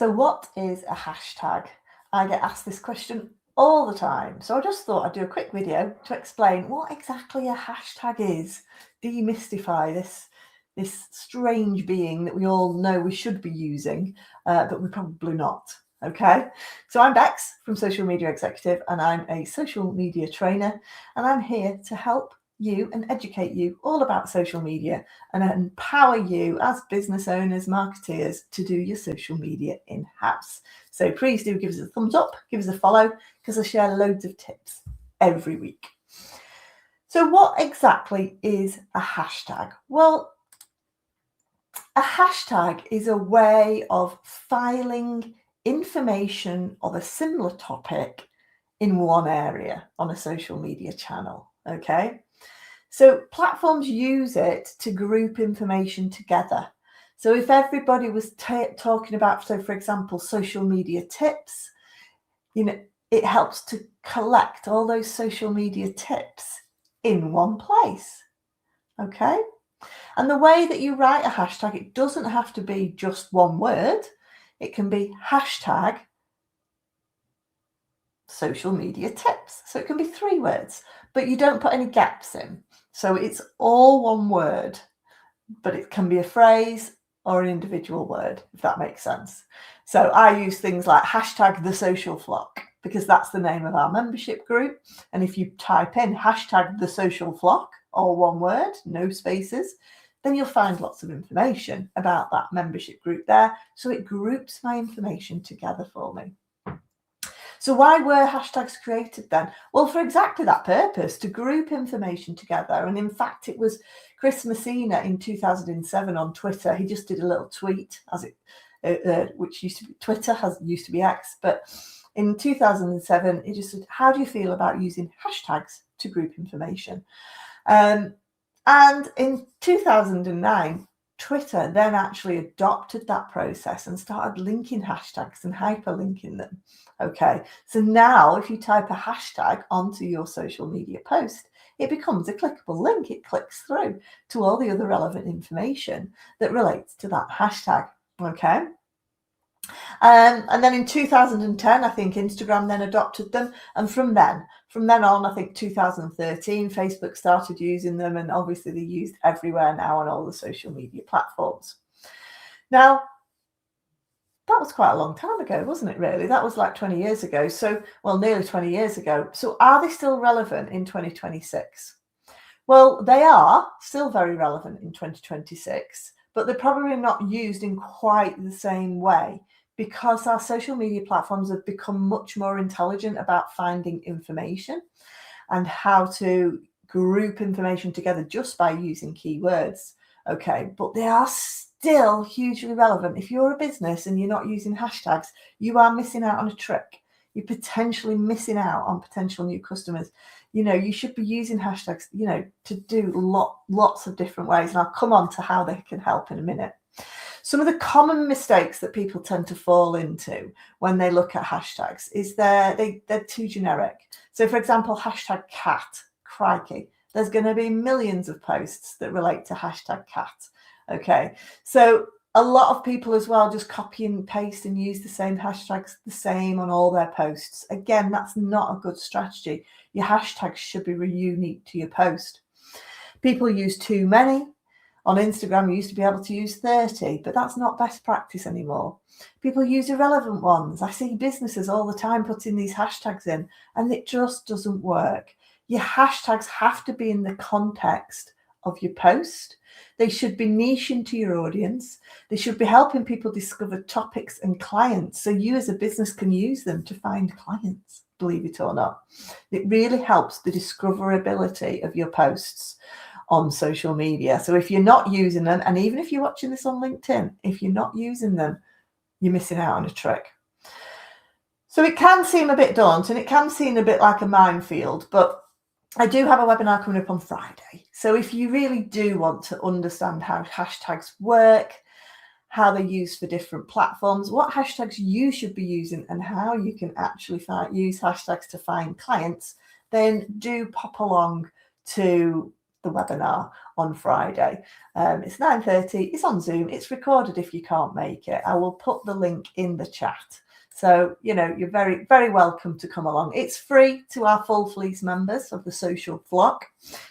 So what is a hashtag? I get asked this question all the time. So I just thought I'd do a quick video to explain what exactly a hashtag is, demystify this strange being that we all know we should be using, but we're probably not. Okay, so I'm Bex from Social Media Executive, and I'm a social media trainer, and I'm here to help you and educate you all about social media and empower you as business owners, marketeers, to do your social media in-house. So please do give us a thumbs up, give us a follow, because I share loads of tips every week. So what exactly is a hashtag? Well, a hashtag is a way of filing information of a similar topic in one area on a social media channel, okay? So platforms use it to group information together. So if everybody was talking about, so for example, social media tips, it helps to collect all those social media tips in one place, okay? And the way that you write a hashtag, it doesn't have to be just one word. It can be hashtag social media tips. So it can be 3 words, but you don't put any gaps in. So it's all one word, but it can be a phrase or an individual word, if that makes sense. So I use things like hashtag the social flock, because that's the name of our membership group. And if you type in hashtag the social flock, all one word, no spaces, then you'll find lots of information about that membership group there. So it groups my information together for me. So why were hashtags created then? Well, for exactly that purpose, to group information together. And in fact, it was Chris Messina in 2007 on Twitter. He just did a little tweet, which used to be Twitter, used to be X. But in 2007, he just said, how do you feel about using hashtags to group information? And in 2009, Twitter then actually adopted that process and started linking hashtags and hyperlinking them. Okay, so now if you type a hashtag onto your social media post, it becomes a clickable link. It clicks through to all the other relevant information that relates to that hashtag. Okay. And then in 2010, I think Instagram then adopted them. And from then on, I think 2013, Facebook started using them. And obviously they're used everywhere now on all the social media platforms. Now, that was quite a long time ago, wasn't it, really? That was like 20 years ago. So, well, nearly 20 years ago. So are they still relevant in 2026? Well, they are still very relevant in 2026, but they're probably not used in quite the same way, because our social media platforms have become much more intelligent about finding information and how to group information together just by using keywords. Okay, but they are still hugely relevant. If you're a business and you're not using hashtags, you are missing out on a trick. You're potentially missing out on potential new customers. You should be using hashtags, to do lots of different ways. And I'll come on to how they can help in a minute. Some of the common mistakes that people tend to fall into when they look at hashtags is they're too generic. So for example, hashtag cat, crikey, there's going to be millions of posts that relate to hashtag cat. Okay, so a lot of people as well just copy and paste and use the same hashtags the same on all their posts. Again, that's not a good strategy. Your hashtags should be unique to your post. People use too many. On Instagram, you used to be able to use 30, but that's not best practice anymore. People use irrelevant ones. I see businesses all the time putting these hashtags in, and it just doesn't work. Your hashtags have to be in the context of your post. They should be niche into your audience. They should be helping people discover topics and clients, so you as a business can use them to find clients, believe it or not. It really helps the discoverability of your posts on social media. So if you're not using them, and even if you're watching this on LinkedIn, if you're not using them, you're missing out on a trick. So it can seem a bit daunting. It can seem a bit like a minefield, but I do have a webinar coming up on Friday. So if you really do want to understand how hashtags work, how they're used for different platforms, what hashtags you should be using, and how you can actually use hashtags to find clients, then do pop along to the webinar on Friday. It's 9:30. It's on Zoom. It's recorded if you can't make it. I will put the link in the chat. So, you're very, very welcome to come along. It's free to our full fleece members of the Social Flock.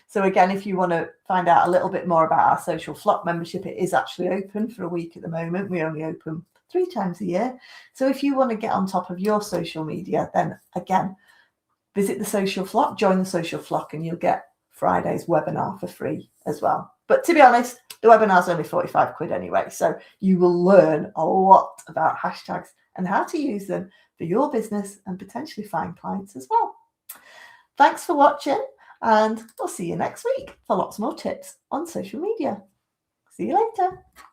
So again, if you want to find out a little bit more about our Social Flock membership, it is actually open for a week at the moment. We only open 3 times a year. So if you want to get on top of your social media, then again, visit the Social Flock, join the Social Flock, and you'll get Friday's webinar for free as well. But to be honest, the webinar's only 45 quid anyway. So you will learn a lot about hashtags and how to use them for your business and potentially find clients as well. Thanks for watching, and we'll see you next week for lots more tips on social media. See you later.